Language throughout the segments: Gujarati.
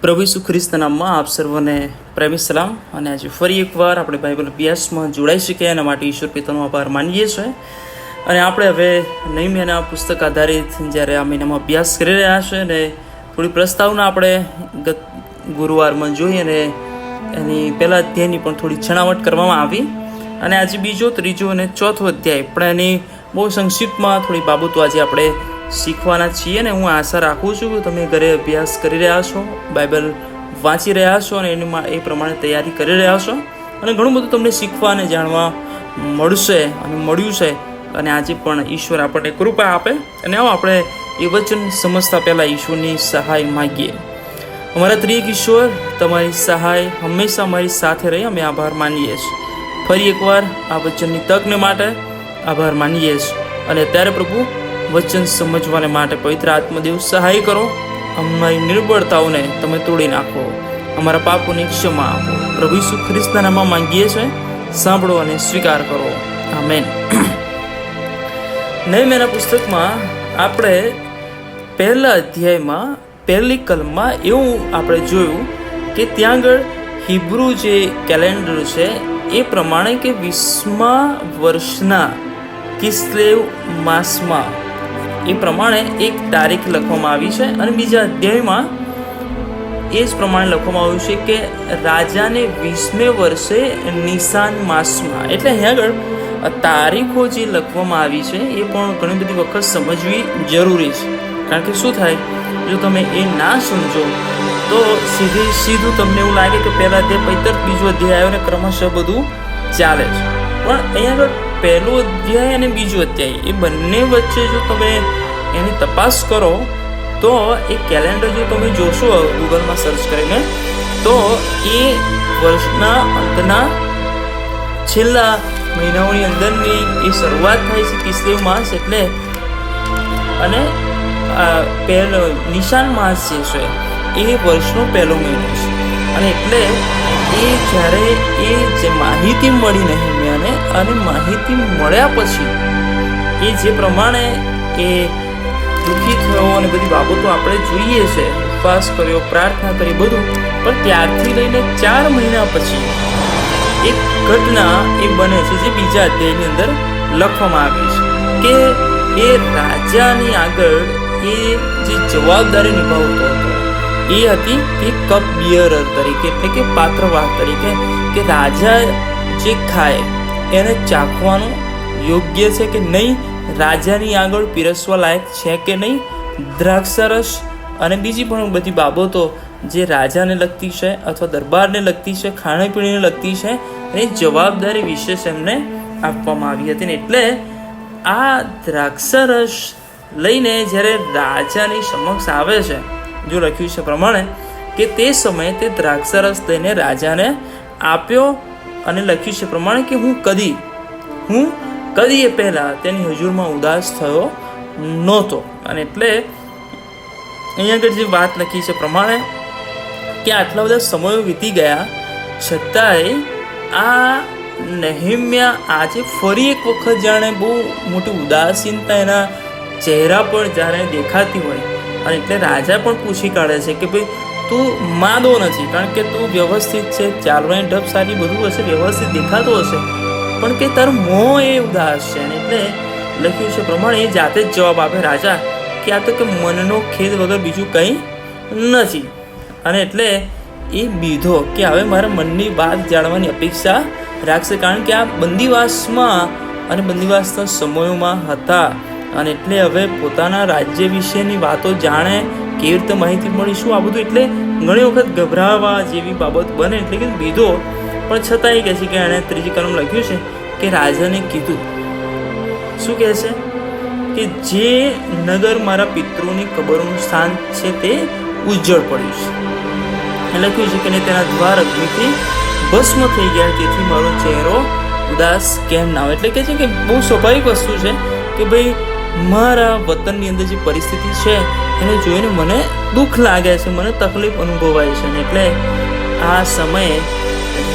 પ્રભુ ઈસુ ખ્રિસ્તના નામમાં આપ સર્વને પ્રેમી સલામ. અને આજે ફરી એકવાર આપણે બાઇબલ અભ્યાસમાં જોડાઈ શકીએ એના માટે ઈશ્વર પિતાનો આભાર માનીએ છીએ. અને આપણે હવે નehemiah પુસ્તક આધારિત જ્યારે આ મહિનામાં અભ્યાસ કરી રહ્યા છે અને થોડી પ્રસ્તાવના આપણે ગત ગુરુવારમાં જોઈ અને એની પહેલા અધ્યાયની પણ થોડી છણાવટ કરવામાં આવી. અને આજે બીજો, ત્રીજો અને ચોથો અધ્યાય પણ એની બહુ સંક્ષિપ્તમાં થોડી બાબતો આજે આપણે શીખવાના છીએ. અને હું આશા રાખું છું કે તમે ઘરે અભ્યાસ કરી રહ્યા છો, બાઇબલ વાંચી રહ્યા છો અને એ પ્રમાણે તૈયારી કરી રહ્યા છો અને ઘણું બધું તમને શીખવા અને જાણવા મળશે અને મળ્યું છે. અને આજે પણ ઈશ્વર આપણને કૃપા આપે અને આપણે એ વચન સમજતા પહેલાં ઈશ્વરની સહાય માગીએ. અમારા ત્રિએક ઈશ્વર, તમારી સહાય હંમેશા અમારી સાથે રહી અમે આભાર માનીએ છીએ. ફરી એકવાર આ વચનની તકને માટે આભાર માનીએ છીએ. અને અત્યારે પ્રભુ વચન સમજવાને માટે પવિત્ર આત્મદેવ સહાય કરો. અમારી નિર્બળતાઓને તમે તોડી નાખો, અમારા પાપોની ક્ષમા આપો. પ્રભુ ઈસુ ખ્રિસ્તના નામમાં માંગીએ છીએ, સાંભળો અને સ્વીકાર કરો. આમેન. નehemiah પુસ્તકમાં આપણે પહેલા અધ્યાયમાં પહેલી કલમમાં એવું આપણે જોયું કે ત્યાં આગળ હિબ્રુ જે કેલેન્ડર છે એ પ્રમાણે કે 20મા વર્ષના કિસ્લેવ માસમાં એ પ્રમાણે એક તારીખ લખવામાં આવી છે. અને બીજા અધ્યાયમાં એ જ પ્રમાણે લખવામાં આવ્યું છે કે રાજાને 20મે વર્ષે નિશાન માસમાં. એટલે અહીંયા આગળ તારીખો જે લખવામાં આવી છે એ પણ ઘણી બધી વખત સમજવી જરૂરી છે. કારણ કે શું થાય, જો તમે એ ના સમજો તો સીધું તમને એવું લાગે કે પહેલા અધ્યાય પૈતર, બીજો અધ્યાય આવ્યો ને ક્રમશઃ બધું ચાલે છે. પણ અહીંયા આગળ પહેલો અધ્યાય અને બીજો અધ્યાય એ બંને વચ્ચે જો તમે એની તપાસ કરો તો એ કેલેન્ડર જો તમે જોશો ગૂગલમાં સર્ચ કરીને તો એ વર્ષના અંતના છેલ્લા મહિનાઓની અંદરની એ શરૂઆત થાય છે કિસ્લેવ માસ એટલે. અને પહેલો નિશાન માસ જે છે એ વર્ષનો પહેલો મહિનો છે. અને એટલે એ જ્યારે એ જે માહિતી મળી નehemiahને અને માહિતી મળ્યા પછી એ જે પ્રમાણે એ દુઃખી થયો અને બધી બાબતો આપણે જોઈએ છે, ઉપવાસ કર્યો, પ્રાર્થના કરી, બધું. પણ ત્યારથી લઈને 4 મહિના પછી એક ઘટના એ બને છે જે બીજા અધ્યાયની અંદર લખવામાં આવી છે કે એ રાજાની આગળ એ જે જવાબદારી નિભાવતો હતો એ હતી કે કપ બિયરર તરીકે, એટલે કે પાત્રવાહક તરીકે, કે રાજા જે ખાય એને ચાખવાનું યોગ્ય છે કે નહીં, રાજાની આગળ પીરસવા લાયક છે કે નહીં, દ્રાક્ષરસ અને બીજી પણ બધી બાબતો જે રાજાને લગતી છે અથવા દરબારને લગતી છે, ખાણીપીણીને લગતી છે, એની જવાબદારી વિશેષ એમને આપવામાં આવી હતી. ને એટલે આ દ્રાક્ષરસ લઈને જ્યારે રાજાની સમક્ષ આવે છે, જો લખ્યું છે પ્રમાણે કે તે સમયે તે દ્રાક્ષરસ લઈને રાજાને આપ્યો અને લખ્યું છે પ્રમાણે કે હું કદી એ પહેલાં તેની હજુરમાં ઉદાસ થયો નહોતો. અને એટલે અહીંયા આગળ જે વાત લખી છે પ્રમાણે કે આટલા બધા સમયો વીતી ગયા છતાંય આ nehemiah આજે ફરી એક વખત જાણે બહુ મોટી ઉદાસીનતા એના ચહેરા પર જાણે દેખાતી હોય. અને એટલે રાજા પણ પૂછી કાઢે છે કે ભાઈ તું માદો નથી, કારણ કે તું વ્યવસ્થિત છે, ચાલવાની ઢબ સારી, બધું હશે, વ્યવસ્થિત દેખાતો હશે, પણ કે તારું મોં એ ઉદાસ છે. અને એટલે લખ્યું છે પ્રમાણે એ જાતે જ જવાબ આપે રાજા કે આ તો કે મનનો ખેદ વગર બીજું કંઈ નથી. અને એટલે એ બીધો કે હવે મારા મનની વાત જાણવાની અપેક્ષા રાખશે, કારણ કે આ બંદીવાસમાં અને બંદીવાસના સમયોમાં હતા. અને એટલે હવે પોતાના રાજ્ય વિશેની વાતો જાણે, કેવી રીતે માહિતી મળી, શું આ બધું. એટલે ઘણી વખત ગભરાવા જેવી બાબત બને, એટલે કે બીધો. પણ છતાં એ કહે છે કે એણે ત્રીજી કલમ લખ્યું છે કે રાજાને કીધું, શું કહે છે કે જે નગર મારા પિતૃની કબરોનું સ્થાન છે તે ઉજ્જળ પડ્યું છે. લખ્યું છે કે તેના દ્વાર અગ્નિથી ભસ્મ થઈ ગયા, તેથી મારો ચહેરો ઉદાસ કેમ ના હોય. એટલે કે છે કે બહુ સ્વાભાવિક વસ્તુ છે કે ભાઈ મારા વતનની અંદર જે પરિસ્થિતિ છે એને જોઈને મને દુઃખ લાગે છે, મને તકલીફ અનુભવાય છે. એટલે આ સમયે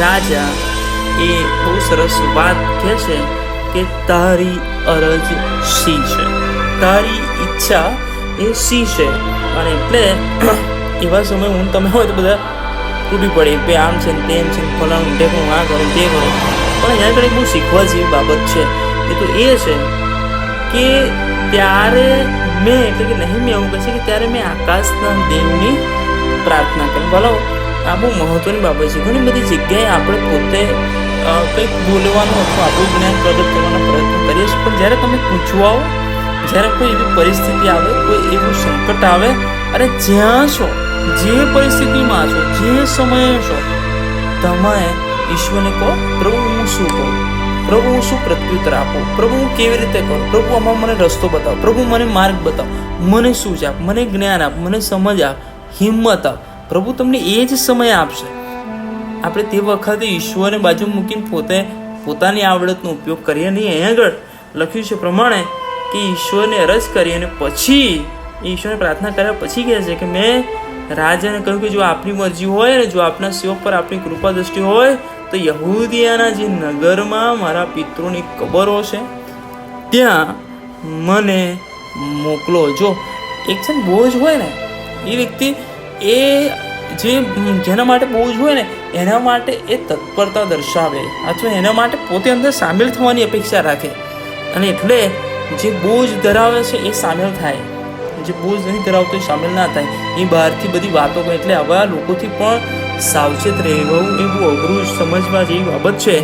રાજા એ બહુ સરસ વાત કહે છે કે તારી અરજ સી છે, તારી ઈચ્છા એ સી છે. અને એટલે એવા સમય હું તમે હોય તો બધા તૂટી પડે કે આમ છે ને તેમ છે ને ફલાણું ટેકનું આ કરો તે કરો. પણ અહીંયા આગળ બહુ શીખવા જેવી બાબત છે એ તો એ છે કે ત્યારે મેં એટલે કે નહીં મેં એવું કહે છે કે ત્યારે મેં આકાશના દેવની પ્રાર્થના કરી. ભલો આ બહુ મહત્વની બાબત છે. ઘણી બધી જગ્યાએ આપણે પોતે કંઈક બોલવાનું અથવા આપણું જ્ઞાન પ્રગટ કરવાનો પ્રયત્ન કરીએ છીએ, પણ જ્યારે તમે પૂછવાઓ, જ્યારે કોઈ એવી પરિસ્થિતિ આવે, કોઈ એવું સંકટ આવે અને જ્યાં છો, જે પરિસ્થિતિમાં છો, જે સમયે છો, તમે ઈશ્વરને કહો, પ્રભુ હું શું કહું, પ્રભુ હું શું પ્રત્યુત્તર આપું, પ્રભુ હું કેવી રીતે કરું, પ્રભુ આમાં મને રસ્તો બતાવો, પ્રભુ મને માર્ગ બતાવો, મને સૂઝ આપ, મને જ્ઞાન આપ, મને સમજ આપ, હિંમત આપ. પ્રભુ તમને એ જ સમય આપશે. આપણે તે વખતે ઈશ્વરને બાજુ મૂકીને પોતાની આવડતનો ઉપયોગ કરીએ નહીં. અહીં આગળ લખ્યું છે પ્રમાણે કે ઈશ્વરને અરજ કરી અને પછી ઈશ્વરને પ્રાર્થના કર્યા પછી કહે છે કે મેં રાજાને કહ્યું કે જો આપની મરજી હોય ને જો આપના સેવક પર આપની કૃપા દ્રષ્ટિ હોય તો યહૂદિયાના જે નગરમાં મારા પિતૃની કબરો છે ત્યાં મને મોકલો. જો એક છે ને બોજ હોય ને એ વ્યક્તિ એ જેના માટે બોજ હોય ને એના માટે એ તત્પરતા દર્શાવે અથવા એના માટે પોતે અંદર સામેલ થવાની અપેક્ષા રાખે, અને એટલે જે બોજ ધરાવે છે એ સામેલ થાય, જે બોજ નહીં ધરાવતો એ સામેલ ના થાય. એ બહારથી બધી વાતો કરે. એટલે આવા લોકોથી પણ સાવચેત રહેવું એ બહુ અઘરું સમજવા જેવી બાબત છે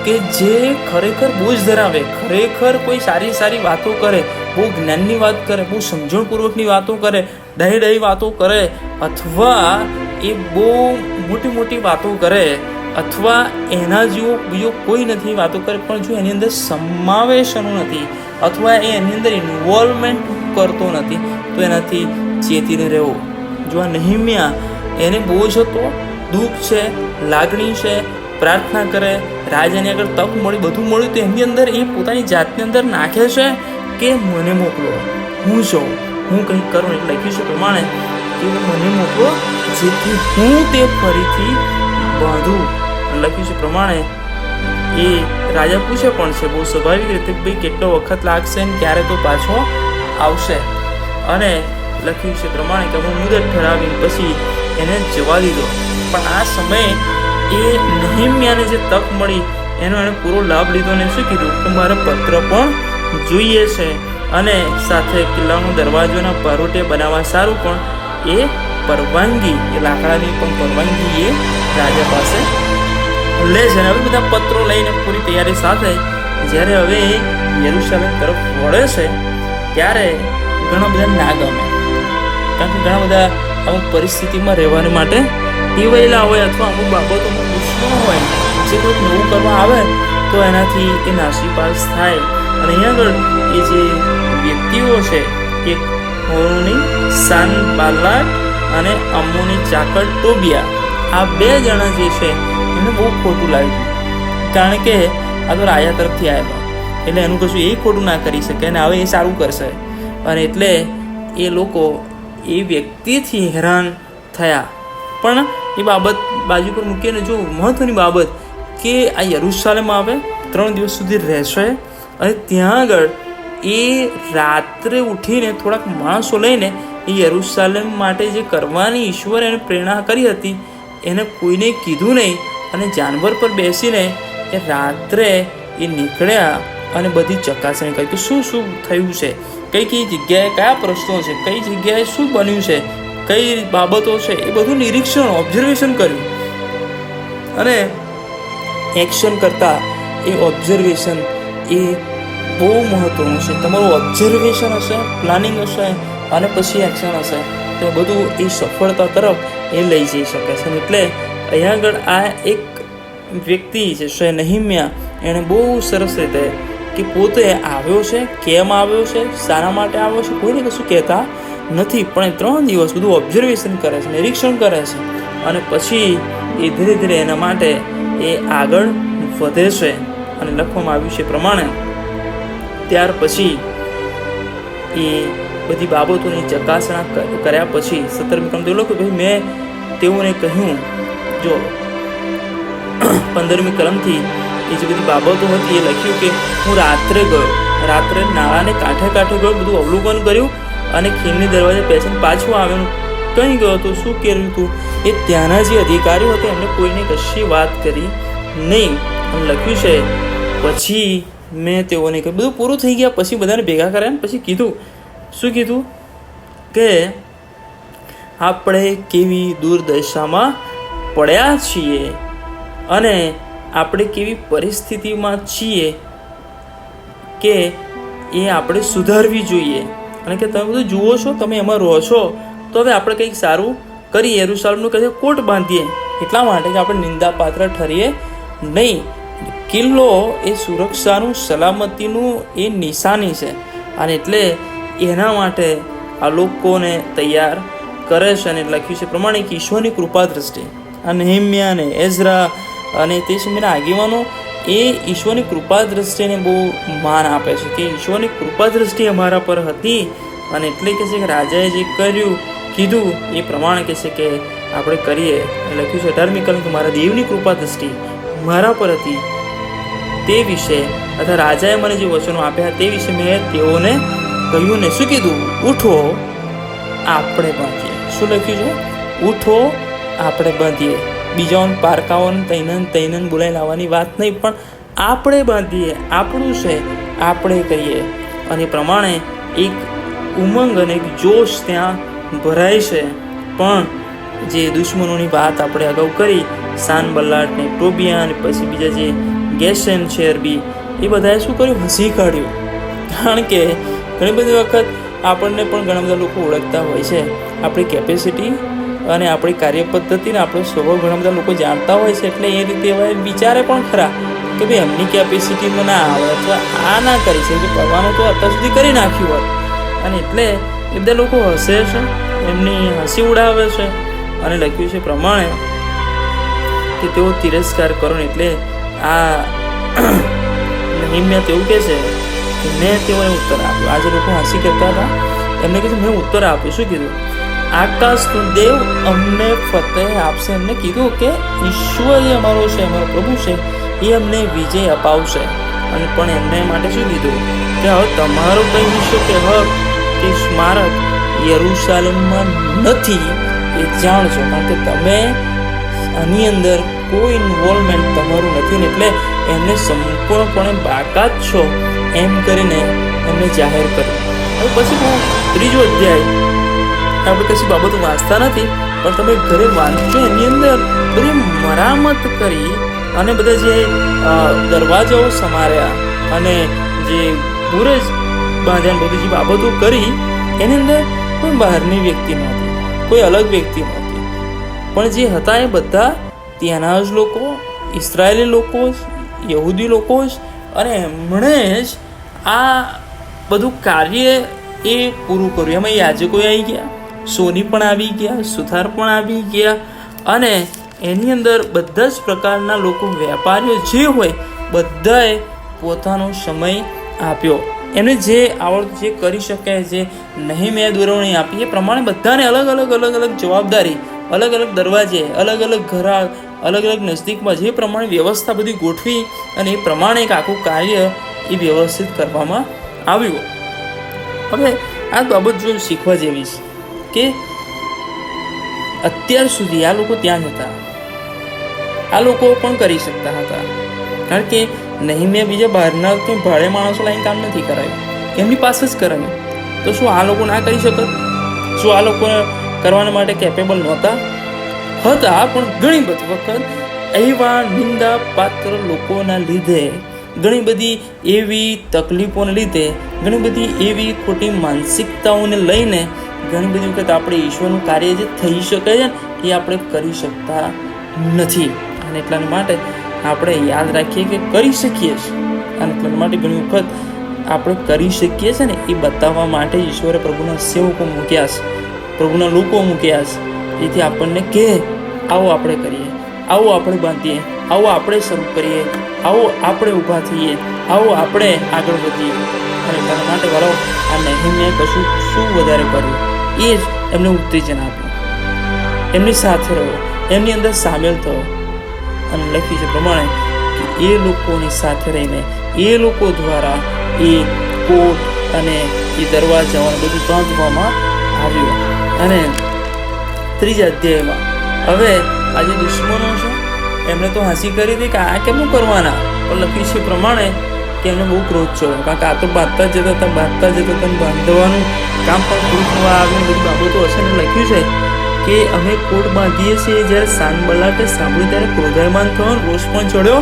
કે જે ખરેખર બોજ ધરાવે, ખરેખર કોઈ સારી વાતો કરે, બહુ જ્ઞાનની વાત કરે, બહુ સમજણપૂર્વકની વાતો કરે, દહી વાતો કરે, અથવા એ બહુ મોટી વાતો કરે, અથવા એના જેવો બીજો કોઈ નથી વાતો કરે, પણ જો એની અંદર સમાવેશનું નથી અથવા એની અંદર ઇન્વોલ્વમેન્ટ કરતો નથી તો એનાથી ચેતીને રહેવો. જો આ નહેમ્યા એને બોજ હતો, દુઃખ છે, લાગણી છે, પ્રાર્થના કરે, રાજાને આગળ તક મળી, બધું મળ્યું, તો એની અંદર એ પોતાની જાતની અંદર નાખે છે કે મને મોકલો, હું જાઉં, હું કંઈક કરું. એટલે લખ્યું છે પ્રમાણે કે મને મોકલો જેથી હું તે ફરીથી બાંધું. લખ્યું છે પ્રમાણે એ રાજા પૂછે પણ છે બહુ સ્વાભાવિક રીતે ભાઈ કેટલો વખત લાગશે ને ક્યારે તો પાછો આવશે. અને લખ્યું છે પ્રમાણે કે હું મુદત ઠરાવીને પછી એને જવા દીધો. પણ આ સમયે એ નહેમ્યાને જે તક મળી એનો એને પૂરો લાભ લીધો અને શું કીધું કે મારે પત્ર પણ જોઈએ છે અને સાથે કિલ્લાનો દરવાજોના પરોટે બનાવવા સારું પણ એ પરવાનગી, એ લાકડાની પણ પરવાનગી એ રાજા પાસે લે છે. હવે બધા પત્રો લઈને પૂરી તૈયારી સાથે જ્યારે હવે યરુશલેમ તરફ વળે છે ત્યારે ઘણા બધા ના ગમે, કારણ કે ઘણા બધા અમુક પરિસ્થિતિમાં રહેવાની માટે ટેવાયેલા હોય અથવા અમુક બાબતોમાં દુશ્મનો હોય, જે કંઈક નવું કરવા આવે તો એનાથી એ નાસીપાસ થાય. અને અહીંયા આગળ એ જે વ્યક્તિઓ છે એક હોરોની સાનબાલાટ અને અમ્મોની ચાકર ટોબિયા, આ બે જણા જે છે એને બહુ ખોટું લાગ્યું, કારણ કે આ તો રાજા તરફથી આવેલો એટલે એનું કશું એ ખોટું ના કરી શકે અને હવે એ સારું કરશે. અને એટલે એ લોકો એ વ્યક્તિથી હેરાન થયા. પણ એ બાબત બાજુ પર મૂકીને જો મહત્વની બાબત કે આ યરુશલેમ આવે, 3 દિવસ સુધી રહેશે અને ત્યાં આગળ એ રાત્રે ઉઠીને થોડાક માણસો લઈને એ યરુશલેમ માટે જે કરવાની ઈશ્વરે એને પ્રેરણા કરી હતી એને કોઈને કીધું નહીં, અને જાનવર પર બેસીને એ રાત્રે એ નીકળ્યા અને બધી ચકાસણી કરી કે શું થયું છે, કઈ જગ્યાએ કયા પ્રશ્નો છે, કઈ જગ્યાએ શું બન્યું છે, કઈ બાબતો છે, એ બધું નિરીક્ષણ, ઓબ્ઝર્વેશન કર્યું. અને એક્શન કરતાં એ ઓબ્ઝર્વેશન એ બહુ મહત્વનું છે. તમારું ઓબ્ઝર્વેશન હશે, પ્લાનિંગ હશે અને પછી એક્શન હશે તો બધું એ સફળતા તરફ એ લઈ જઈ શકે છે. એટલે અહીંયા આગળ આ એક વ્યક્તિ જે છે નહેમ્યા, એણે બહુ સરસ રીતે કે પોતે આવ્યો છે, કેમ આવ્યો છે, શાના માટે આવ્યો છે, કોઈને કશું કહેતા નથી, પણ 3 દિવસ બધું ઓબ્ઝર્વેશન કરે છે, નિરીક્ષણ કરે છે અને પછી એ ધીરે ધીરે એના માટે એ આગળ વધે છે. અને લખવામાં આવ્યું છે પ્રમાણે ત્યાર પછી એ બધી બાબતોની ચકાસણા કર્યા પછી 17મી કલમ તો કે ભાઈ મેં તેઓને કહ્યું, જો 15મી કલમથી એ જે બધી બાબતો હતી એ લખ્યું કે હું રાત્રે નાળાને કાંઠે ગયો, બધું અવલોકન કર્યું અને ખીણની દરવાજે બેસીને પાછું આવ્યો, કંઈ ગયો હતો, શું કર્યું હતું, એ ત્યાંના જે અધિકારીઓ હતા એમને કોઈને કશી વાત કરી નહીં. અને લખ્યું છે પછી મેં તેઓને કહ્યું, બધું પૂરું થઈ ગયા પછી બધાને ભેગા કર્યા ને પછી કીધું, શું કીધું કે આપણે કેવી દુર્દશામાં પડ્યા છીએ અને આપણે કેવી પરિસ્થિતિમાં છીએ કે એ આપણે સુધારવી જોઈએ. અને કે તમે બધું જુઓ છો, તમે એમાં રહો છો, તો હવે આપણે કંઈક સારું કરીએ, યરુશલેમનું કહે કોટ બાંધીએ, એટલા માટે કે આપણે નિંદાપાત્ર ઠરીએ નહીં. કિલ્લો એ સુરક્ષાનું, સલામતીનું એ નિશાની છે. અને એટલે એના માટે આ લોકોને તૈયાર કરે છે. અને લખ્યું છે પ્રમાણે કે ઈશ્વરની કૃપા દ્રષ્ટિ, આ નેહેમ્યા અને એઝરા અને તે સમયના આગેવાનો એ ઈશ્વરની કૃપા દ્રષ્ટિને બહુ માન આપે છે કે ઈશ્વરની કૃપા દ્રષ્ટિ અમારા પર હતી. અને એટલે કહે છે કે રાજાએ જે કર્યું કીધું એ પ્રમાણે કહે છે કે આપણે કરીએ. લખ્યું છે 18મી કલમ કે મારા દેવની કૃપા દ્રષ્ટિ મારા પર હતી તે વિશે, અથવા રાજાએ મને જે વચનો આપ્યા તે વિશે મેં તેઓને કહ્યું ને શું કીધું, ઉઠો આપણે બાંધીએ. શું લખ્યું છે? ઉઠો આપણે બાંધીએ. બીજાઓને પારકાઓને તૈનન બોલાવી લાવવાની વાત નહીં, પણ આપણે બાંધીએ, આપણું છે આપણે કરીએ. અને પ્રમાણે એક ઉમંગ અને એક જોશ ત્યાં ભરાય છે. પણ જે દુશ્મનોની વાત આપણે અગાઉ કરી, સાનબલ્લાટ ને ટોબિયા અને પછી બીજા જે ગેશેમ છે અરબી, એ બધાએ શું કર્યું, હસી કાઢ્યું. કારણ કે ઘણી બધી વખત આપણને પણ ઘણા બધા લોકો ઓળખતા હોય છે, આપણી કેપેસિટી અને આપણી કાર્ય પદ્ધતિને આપણો સ્વભાવ ઘણા બધા લોકો જાણતા હોય છે. એટલે એ રીતે હવે વિચારે પણ ખરા કે ભાઈ એમની કેપેસિટીમાં ના આવે અથવા આ ના કરી શકે, કરવાનું તો અત્યાર સુધી કરી નાખ્યું હોત. અને એટલે એ બધા લોકો હસે છે, એમની હસી ઉડાવે છે. અને લખ્યું છે પ્રમાણે કે તેઓ તિરસ્કાર કરો ને. એટલે આ નેહેમ્યા તેવું કહે છે કે મેં તેઓને ઉત્તર આપ્યો. આજે લોકો હસી કરતા હતા, એમને કહે છે મેં ઉત્તર આપ્યો. શું કીધું? આકાશનો દેવ અમને ફતેહ આપશે. એમને કીધું કે ઈશ્વર જે અમારો છે, અમારો પ્રભુ છે, એ અમને વિજય અપાવશે. અને પણ એમને માટે શું કીધું કે હવે તમારો કંઈ વિશ્વ કે હક કે સ્મારક યરુશલેમમાં નથી એ જાણજો, કારણ કે તમે આની અંદર કોઈ ઇન્વોલ્વમેન્ટ તમારું નથી ને એટલે એમને સંપૂર્ણપણે બાકાત છો એમ કરીને એમને જાહેર કર્યું. હવે પછી હું 3જો અધ્યાય આપણે કશી બાબતો વાંચતા નથી, પણ તમે ઘરે વાંચજો. એની અંદર બધી મરામત કરી અને બધા જે દરવાજાઓ સમાર્યા અને જે બુરજ બાંધ્યા, બધી જે બાબતો કરી, એની અંદર કોઈ બહારની વ્યક્તિ નહોતી, કોઈ અલગ વ્યક્તિ નહોતી, પણ જે હતા એ બધા ત્યાંના જ લોકો, ઇસરાયેલી લોકો જ, યહૂદી લોકો જ. અને એમણે જ આ બધું કાર્ય એ પૂરું કર્યું. એમાં યાજકો આવી ગયા, સોની પણ આવી ગયા, સુથાર પણ આવી ગયા. અને એની અંદર બધા જ પ્રકારના લોકો, વેપારીઓ જે હોય બધાએ પોતાનો સમય આપ્યો. એમને જે આવડતું, જે કરી શકે, જે નેહેમ્યાએ દોરવણી આપી એ પ્રમાણે બધાને અલગ અલગ જવાબદારી, અલગ અલગ દરવાજે, અલગ અલગ ઘરા, અલગ અલગ નજદીકમાં જે પ્રમાણે વ્યવસ્થા બધી ગોઠવી અને એ પ્રમાણે એક આખું કાર્ય એ વ્યવસ્થિત કરવામાં આવ્યું. હવે આ બાબત જો શીખવા જેવી છે કે અત્યાર સુધી આ લોકો ત્યાં જ હતા, આ લોકો પણ કરી શકતા હતા, કારણ કે નેહેમ્યાએ બીજા બહારના તો ભાડે માણસો લાઈને કામ નથી કરાયું, એમની પાસે જ કરાયું. તો શું આ લોકો ના કરી શકત? શું આ લોકો કરવાના માટે કેપેબલ નહોતા? હતા, પણ ઘણી બધી વખત એવા નિંદા પાત્ર લોકોના લીધે, ઘણી બધી એવી તકલીફોને લીધે, ઘણી બધી એવી ખોટી માનસિકતાઓને લઈને ઘણી બધી વખત આપણે ઈશ્વરનું કાર્ય જે થઈ શકે છે ને એ આપણે કરી શકતા નથી. અને એટલા માટે આપણે યાદ રાખીએ કે કરી શકીએ છીએ. અને એટલા માટે ઘણી વખત આપણે કરી શકીએ છીએ ને એ બતાવવા માટે ઈશ્વરે પ્રભુના સેવકો મૂક્યા છે, પ્રભુના લોકો મૂક્યા છે. જેથી આપણને કહે આવો આપણે કરીએ, આવો આપણે બાંધીએ, આવો આપણે શરૂ કરીએ, આવો આપણે ઊભા થઈએ, આવો આપણે આગળ વધીએ. અને એટલા માટે વાળો આ નેહેમ્યાએ કશું શું વધારે કર્યું, એ જ એમને ઉત્તેજન આપ્યું, એમની સાથે રહ્યો, એમની અંદર સામેલ થયો. અને લખ્યું છે પ્રમાણે કે એ લોકોની સાથે રહીને એ લોકો દ્વારા એ કોટ અને એ દરવાજાઓ બધું બાંધવામાં આવ્યું. અને ત્રીજા અધ્યાયમાં. હવે આ જે દુશ્મનો છે એમણે તો હાંસી કરી હતી કે આ કેમનું કરવાના, પણ લખ્યું છે પ્રમાણે કે એમને બહુ ક્રોધ ચડ્યો, કારણ કે આ તો બાંધતા જતા હતા બાંધવાનું કામ પણ પૂરું થવા આવ્યું, બધી બાબતો હશે. ને લખ્યું છે કે અમે કોટ બાંધીએ છીએ. જ્યારે સાનબલાટે સાંભળ્યું ત્યારે ક્રોધાયમાન થયો, રોષ પણ ચડ્યો,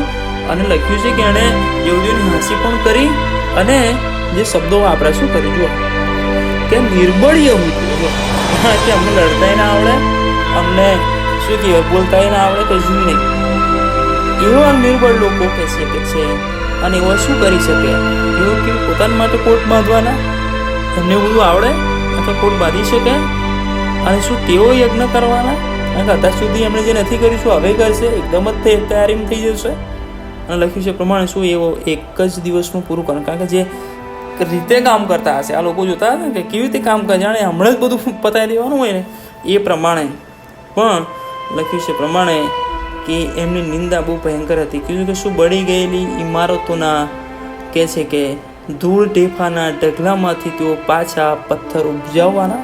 અને લખ્યું છે કે એણે યહૂદીઓની હાંસી પણ કરી, અને જે શબ્દો વાપરા શું કરી જુઓ કે નિર્બળ યહૂદીઓ, કે અમને લડતાય ના આવડે, અમને શું કહેવાય બોલતાય ના આવડે, કશું નહીં, એવા નિર્બળ લોકો કહે છે કે છે. અને એવા શું કરી શકે? એવો કે પોતાના માટે કોટ બાંધવાના, એમને બધું આવડે અથવા કોટ બાંધી શકે? અને શું તેઓ યજ્ઞ કરવાના? કારણ કે અત્યાર સુધી એમણે જે નથી કર્યું શું હવે કરશે? એકદમ જ તૈયારીમાં થઈ જશે. અને લખ્યું છે પ્રમાણે શું એવો એક જ દિવસમાં પૂરું કરે, કારણ કે જે રીતે કામ કરતા હશે આ લોકો જોતા હતા કે કેવી રીતે કામ કરે, જાણે હમણાં જ બધું પતાવી દેવાનું હોય ને એ પ્રમાણે. પણ લખ્યું છે પ્રમાણે કે એમની નિંદા બહુ ભયંકર હતી. કીધું કે શું બળી ગયેલી ઇમારતોના કહે છે કે ધૂળ ઢેફાના ઢગલામાંથી તેઓ પાછા પથ્થર ઉપજાવવાના,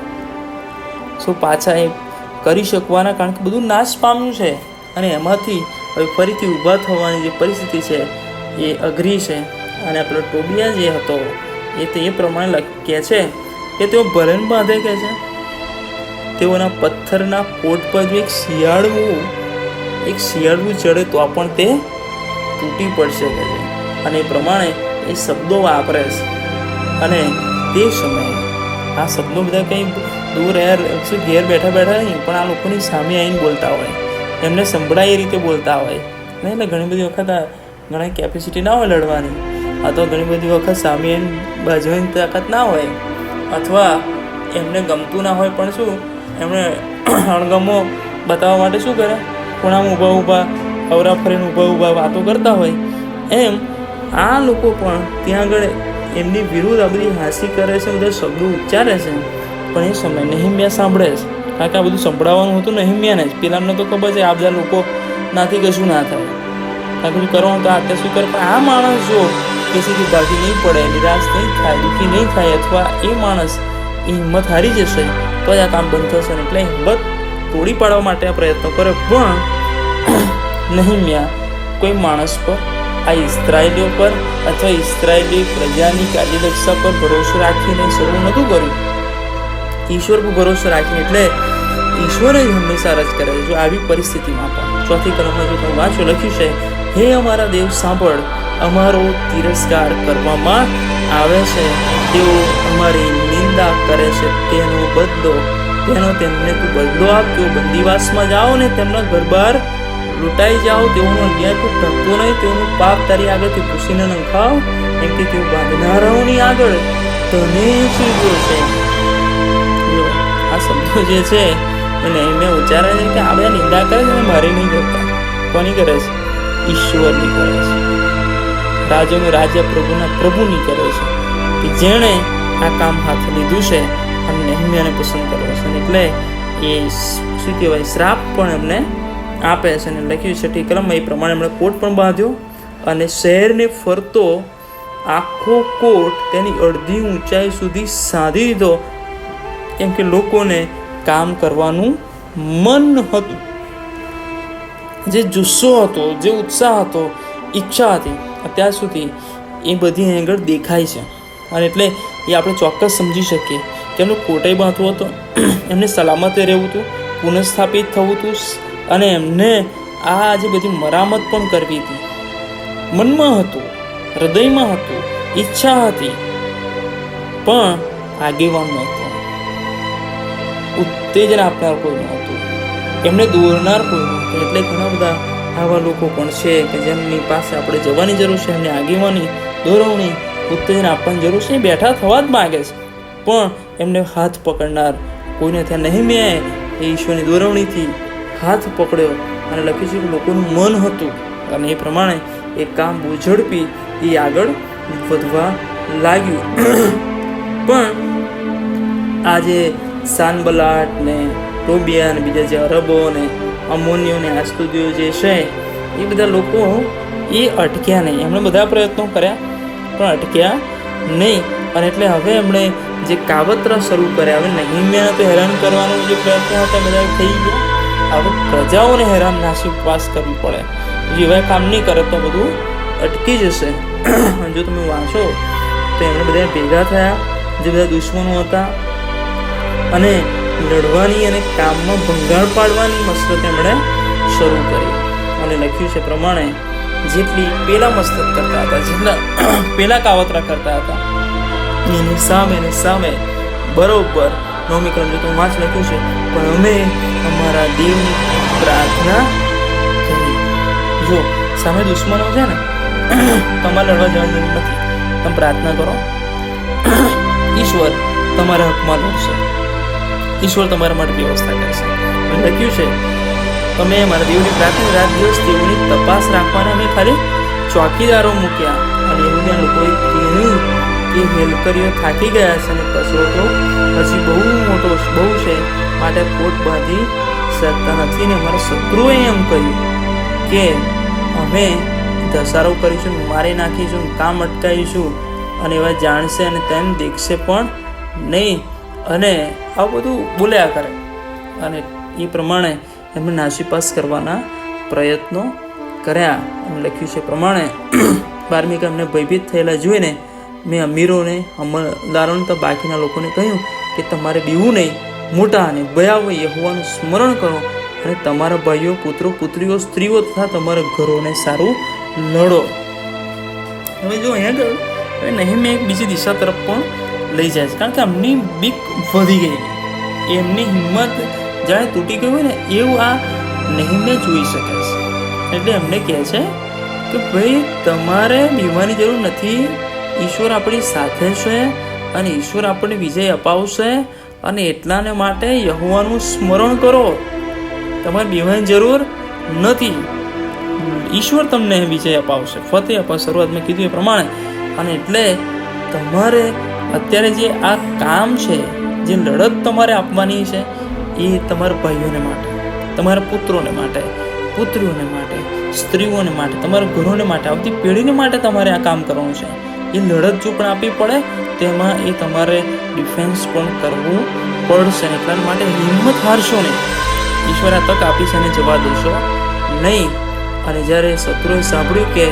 શું પાછા એ કરી શકવાના, કારણ કે બધું નાશ પામ્યું છે અને એમાંથી હવે ફરીથી ઊભા થવાની જે પરિસ્થિતિ છે એ અઘરી છે. અને આપણો ટોબિયા જે હતો એ તો એ પ્રમાણે કહે છે કે તેઓ ભરણ બાંધે કહે છે, તેઓના પથ્થરના કોટ પર જો એક શિયાળવું ચડે તો પણ તે તૂટી પડશે કહે છે. અને એ પ્રમાણે એ શબ્દો વાપરે છે. અને તે સમયે આ શબ્દો બધા કંઈ દૂર શું ઘેર બેઠા નહીં, પણ આ લોકોની સામે આવીને બોલતા હોય, એમને સંભળાય એ રીતે બોલતા હોય નહીં. એટલે ઘણી બધી વખત ઘણા કેપેસિટી ના હોય લડવાની, આ તો ઘણી બધી વખત સામે આવીને બાજવાની તાકાત ના હોય, અથવા એમને ગમતું ના હોય, પણ શું એમણે અણગમો બતાવવા માટે શું કરે, ખૂણામાં ઊભા અવરા ફરીને ઊભા વાતો કરતા હોય. એમ આ લોકો પણ ત્યાં આગળ એમની વિરુદ્ધ આ બધી હાંસી કરે છે, બધા શબ્દો ઉચ્ચારે છે. પણ એ સમય નહેમ્યા સાંભળે છે, કારણ કે આ બધું સંભળાવવાનું હતું નહેમ્યાને જ. પેલામને તો ખબર છે આ બધા લોકો નાથી કશું ના થાય, કારણ કે કરવાનું તો અત્યારે શું કરે. પણ આ માણસ જો કેસીથી ભાગી નહીં પડે, નિરાશ નહીં થાય, દુઃખી નહીં થાય, અથવા એ માણસ એ હિંમત હારી જશે તો જ આ કામ બંધ થશે ને. એટલે હિંમત તોડી પાડવા માટે આ પ્રયત્નો કરે. પણ નહેમ્યા કોઈ માણસ પર, આ ઇસ્રાયેલીઓ પર અથવા ઇસ્રાયેલી પ્રજાની કાર્યદક્ષતા પર ભરોસો રાખીને શરૂ નહોતું કર્યું, ઈશ્વર પર ભરોસો રાખીને. એટલે ઈશ્વર જ હંમેશા રજ કરે છે. જો આવી પરિસ્થિતિમાં પણ 4th કલમમાં જો તમે વાંચો, લખ્યું છે હે અમારા દેવ સાંભળ, અમારો તિરસ્કાર કરવામાં આવે છે, તેઓ અમારી નિંદા કરે છે, તેનો તેમને તું બદલો આપ. તેઓ બંદીવાસમાં જાઓ ને તેમના ઘર બહાર લૂંટાઈ જાઓ, તેઓનો અન્યાય તું ઢકતો નહીં, તેઓનું પાપ તારી આગળથી પૂછીને નંખાવ, એમ કે તેઓ બાંધનારાઓની આગળ તને ચીજો છે. આ શબ્દો જે છે એને મેં ઉચ્ચારે છે કે આ બધા નિંદા કરે છે, મારી નહીં કરતા. કોની કરે છે? ઈશ્વરની કરે છે. રાજાનું રાજા પ્રભુના પ્રભુની કરે છે, કે જેણે આ કામ હાથ લીધું છે અને નહેમ્યાને પસંદ કર્યો છે. એટલે એ શું કહેવાય શ્રાપ પણ એમને આપે છે. અને લખ્યું છે 6th કલમમાં એ પ્રમાણે એમણે કોટ પણ બાંધ્યો અને શહેરને ફરતો આખો કોટ તેની અડધી ઊંચાઈ સુધી સાધી દીધો, કેમ કે લોકોને કામ કરવાનું મન હતું, જે જુસ્સો હતો, જે ઉત્સાહ હતો, ઈચ્છા હતી અત્યાર સુધી એ બધી આગળ દેખાય છે. અને એટલે એ આપણે ચોક્કસ સમજી શકીએ કે એમનો કોટાઈ બાંધવો હતો, એમને સલામતે રહેવું હતું, પુનઃસ્થાપિત થવું હતું, અને એમને આ જે બધી મરામત પણ કરવી હતી. મનમાં હતું, હૃદયમાં હતું, ઈચ્છા હતી, પણ આગેવાન નહોતો, ઉત્તેજન આપનાર કોઈ નહોતું, એમને દોરનાર કોઈ નહોતું. એટલે ઘણા બધા આવા લોકો પણ છે કે જેમની પાસે આપણે જવાની જરૂર છે, એમને આગેવાની, દોરવણી, ઉત્તેજન આપવાની જરૂર છે. બેઠા થવા જ માગે છે, પણ એમને હાથ પકડનાર કોઈને ત્યાં નહેમ્યાએ એ ઈશ્વરની દોરવણીથી હાથ પકડ્યો. અને લખ્યું છે કે લોકોનું મન હતું, અને એ પ્રમાણે એ કામ બહુ ઝડપી એ આગળ વધવા લાગ્યું. પણ આજે સાનબલાટ ને ટોબિયા ને બીજા જે અરબો ને અમોનીઓ ને આસ્તુદીઓ જે છે એ બધા લોકો એ અટક્યા નહીં. એમણે બધા પ્રયત્નો કર્યા પણ અટક્યા નહીં. અને એટલે હવે એમણે જે કાવતરા શરૂ કર્યા, હવે નહીમ્યાને તો હેરાન કરવાનો જે પ્રયત્ન હતા બધા થઈ ગયા, હવે પ્રજાઓને હેરાન નાસી ઉપવાસ કરવી પડે. જેવા કામ નહીં કરે તો બધું અટકી જશે. જો તમે વાંચો તો એમણે બધા ભેગા થયા, જે બધા દુશ્મનો હતા, અને લડવાની અને કામમાં ભંગાણ પાડવાની મસલત એમણે શરૂ કરી. અને લખ્યું છે પ્રમાણે જેટલી પેલા મસલત કરતા હતા, જેટલા પેલા કાવતરા કરતા હતા, એની સામે બરોબર 9મી કલમ જો તમે વાંચ લખ્યું છે, પણ અમે અમારા દેવની પ્રાર્થના કરી. જો સામે દુશ્મનો છે ને, તમારે લડવા જવાની જરૂર નથી. તમે પ્રાર્થના કરો, ઈશ્વર તમારા હકમાં લડશે, ઈશ્વર તમારા માટે વ્યવસ્થા કરશે. લખ્યું છે તમે અમારા દેવની પ્રાર્થના રાત દિવસ દેવની તપાસ રાખવાના અમે ખાલી ચોકીદારો મૂક્યા. અને એમના લોકોએ કહ્યું કે હેલકરીઓ થાકી ગયા છે અને કચરો તો હજી બહુ છે, માટે પોટ બાંધી શકતા નથી. ને અમારા શત્રુએ એમ કહ્યું કે અમે ધસારો કરીશું, મારી નાખીશું, કામ અટકાવીશું, અને એવા જાણશે અને તેમ દેખશે પણ નહીં. અને આ બધું બોલ્યા કરે. અને એ પ્રમાણે એમણે નાસીપાસ કરવાના પ્રયત્નો કર્યા. એમ લખ્યું છે પ્રમાણે 12મી કલમ એમને ભયભીત થયેલા જોઈને મેં અમીરોને, અમલદારોને તો બાકીના લોકોને કહ્યું કે તમારે બીવું નહીં, મોટા અને ભયાવહ યહોવાનું સ્મરણ કરો, અને તમારા ભાઈઓ, પુત્રો, પુત્રીઓ, સ્ત્રીઓ તથા તમારા ઘરોને સારું લડો. હવે જો અહીંયા હવે નહીમ્યા એક બીજી દિશા તરફ પણ લઈ જાય છે, કારણ કે એમની બીક વધી ગઈ, એમની હિંમત જાણે તૂટી ગઈ હોય ને એવું આ નહીમ્યા જોઈ શકે છે. એટલે એમને કહે છે કે ભાઈ તમારે બીવાની જરૂર નથી, ઈશ્વર આપણી સાથે છે અને ઈશ્વર આપણને વિજય અપાવશે, અને એટલાને માટે યહોવાનું સ્મરણ કરો, તમારે બીવાની જરૂર નથી, ઈશ્વર તમને વિજય અપાવશે, ફતેહ અપાવશે. શરૂઆતમાં કીધું એ પ્રમાણે. અને એટલે તમારે અત્યારે જે આ કામ છે, જે લડત તમારે આપવાની છે, એ તમારા ભાઈઓને માટે, તમારા પુત્રોને માટે, પુત્રીઓને માટે, સ્ત્રીઓને માટે, તમારા ઘરોને માટે, આવતી પેઢીને માટે તમારે આ કામ કરવાનું છે. એ લડત જો પણ આપવી પડે તેમાં એ તમારે ડિફેન્સ પણ કરવું પડશે. એટલા માટે હિંમત હારશો નહીં, ઈશ્વર આ તક આપી છે અને જવા દેશો નહીં. અને જ્યારે શત્રુએ સાંભળ્યું કે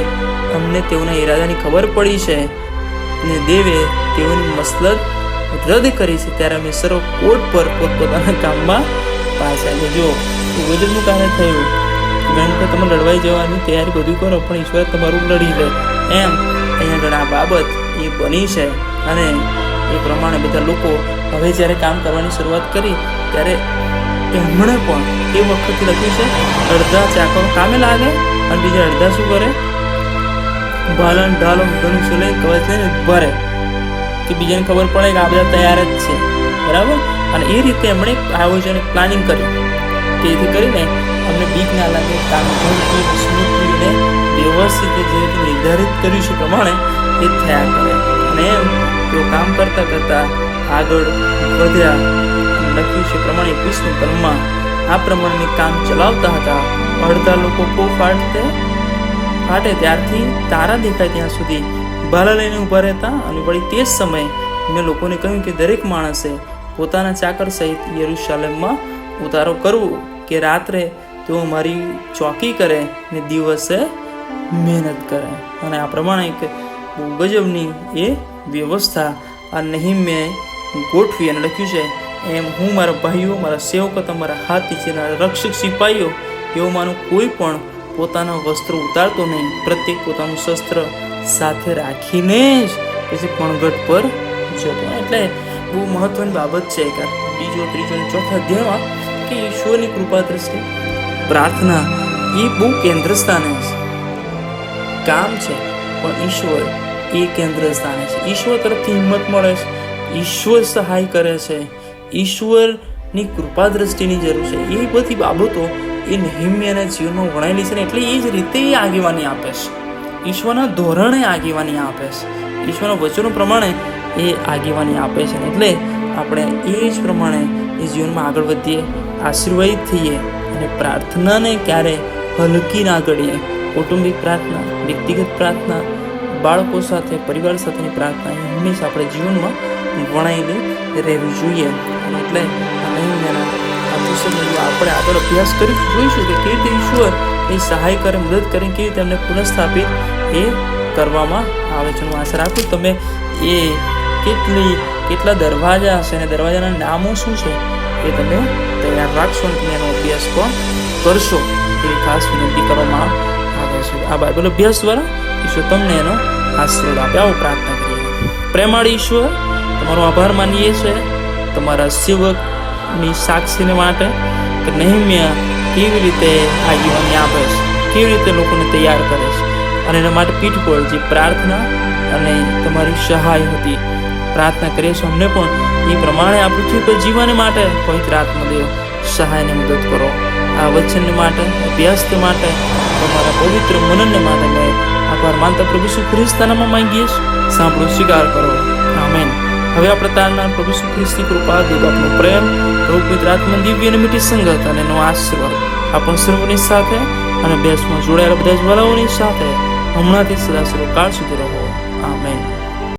અમને તેઓના ઈરાદાની ખબર પડી છે ને દેવે તેઓની મસલત રદ કરી છે, ત્યારે અમે સર્વ કોટ પર પોતપોતાના કામમાં પાછા. જો ગજબનું કાર્ય થયું, મેં કે તમે લડવાઈ જવાની તૈયારી બધું કરો, પણ ઈશ્વર તમારું લડી લે. એમ અહીંયા આગળ આ બાબત એ બની છે. અને એ પ્રમાણે બધા લોકો હવે જ્યારે કામ કરવાની શરૂઆત કરી ત્યારે એમણે પણ એ વખતથી લખ્યું છે અડધા ચાકરો કામે લાગે અને બીજા અડધા શું કરે, ભાલન ઢાલો ધનુષ લઈ કવચ લઈને ભરે, કે બીજાને ખબર પડે કે આ બધા તૈયાર જ છે, બરાબર. અને એ રીતે એમણે આયોજન પ્લાનિંગ કર્યું કે જેથી કરીને અમને બીક ના લાગે, કામ ઝડપી સ્મૂથલી અને વ્યવસ્થિત જે રીતે નિર્ધારિત કર્યું છે પ્રમાણે એ થયા કરે. અને એમ તેઓ કામ કરતાં કરતાં આગળ વધ્યા. લખ્યું છે પ્રમાણે 21મી કલમમાં આ પ્રમાણે કામ ચલાવતા હતા. અડધા લોકો ફાટે ત્યારથી તારા દેખાય ત્યાં સુધી ભાલા લઈને ઊભા રહેતા. અને વળી તે જ સમયે મેં લોકોને કહ્યું કે દરેક માણસે પોતાના ચાકર સહિત યરૂશાલેમમાં ઉતારો કરવો, કે રાત્રે તેઓ મારી ચોકી કરે ને દિવસે મહેનત કરે. અને આ પ્રમાણે એક બહુ ગજબની એ વ્યવસ્થા આ નહીમ્યાએ ગોઠવી. અને લખ્યું છે એમ હું મારા ભાઈઓ, મારા સેવકો, તમારા હાથ નીચેના રક્ષક સિપાહીઓ એઓમાંનું કોઈ પણ પોતાના વસ્ત્રો ઉતારતો નહીં, પ્રત્યેક પોતાનું શસ્ત્ર સાથે રાખીને જ પછી પણગઢ પર જતો. એટલે બહુ મહત્વની બાબત છે કે 2, 3, 4 અધ્યાયમાં કે ઈશ્વરની કૃપા દ્રષ્ટિ પ્રાર્થના એ બહુ કેન્દ્ર સ્થાને છે. કામ છે પણ ઈશ્વર એ કેન્દ્ર સ્થાને છે. ઈશ્વર તરફથી હિંમત મળે છે, ઈશ્વર સહાય કરે છે, ઈશ્વરની કૃપા દ્રષ્ટિની જરૂર છે. એ બધી બાબતો એ નહીમ્યાના જીવનમાં વણાયેલી છે ને એટલે એ જ રીતે એ આગેવાની આપે છે, ઈશ્વરના ધોરણે આગેવાની આપે છે, ઈશ્વરના વચનો પ્રમાણે એ આગેવાની આપે છે. એટલે આપણે એ જ પ્રમાણે એ જીવનમાં આગળ વધીએ, આશીર્વાદિત થઈએ અને પ્રાર્થનાને ક્યારે હલકી ના કરીએ. કૌટુંબિક પ્રાર્થના, વ્યક્તિગત પ્રાર્થના, બાળકો સાથે, પરિવાર સાથેની પ્રાર્થના એ હંમેશા આપણે જીવનમાં વણાયેલી રહેવી જોઈએ. અને એટલે આ પુસ્તકનો જો આપણે આગળ અભ્યાસ કરી જોઈશું કે કેવી રીતે ઈશ્વર એ સહાય કરે, મદદ કરે, કેવી રીતે એમને પુનઃસ્થાપિત એ કરવામાં આવે છે. હું આશા રાખું તમે એ કેટલા દરવાજા હશે અને દરવાજાના નામો શું છે એ તમે તૈયાર રાખશો અને તમે એનો અભ્યાસ પણ કરશો એવી ખાસ વિનંતી કરવામાં આવે છે. આ બાઇબલ અભ્યાસ દ્વારા ઈશ્વર તમને એનો આશીર્વાદ આપે. આવો પ્રાર્થના કરીએ. પ્રેમાળ ઈશ્વર, તમારો આભાર માનીએ છીએ તમારા સેવકની સાક્ષીને માટે કે નહેમ્યા કેવી રીતે આ યુવાનને આપે છે, કેવી રીતે લોકોને તૈયાર કરે છે અને એના માટે પીઠ પર જે પ્રાર્થના અને તમારી સહાય હતી પ્રાર્થના કરીએ છીએ. અમને પણ એ પ્રમાણે આ પૃથ્વી પર જીવવાને માટે પવિત્ર આત્મદેવ સહાયને મદદ કરો. આ વચન માટે, અભ્યાસ માટે, તમારા પવિત્ર મનનને માટે મેં આભાર માનતા પ્રભુ ઈસુ ખ્રિસ્તના નામમાં માંગીએ છીએ. સાંભળો, સ્વીકાર કરો. આમેન. હવે આપણે તારનાર પ્રભુ ઈસુ ખ્રિસ્તની કૃપા, દેવનો પ્રેમ, પ્રભુ પવિત્ર આત્માની દિવ્ય અને મીઠી સંગત અને એનો આશીર્વાદ આપણ સર્વની સાથે અને અભ્યાસમાં જોડાયેલા બધા જ વાલાઓની સાથે હમણાંથી સદા સર્વકાળ સુધી રહો. આમેન.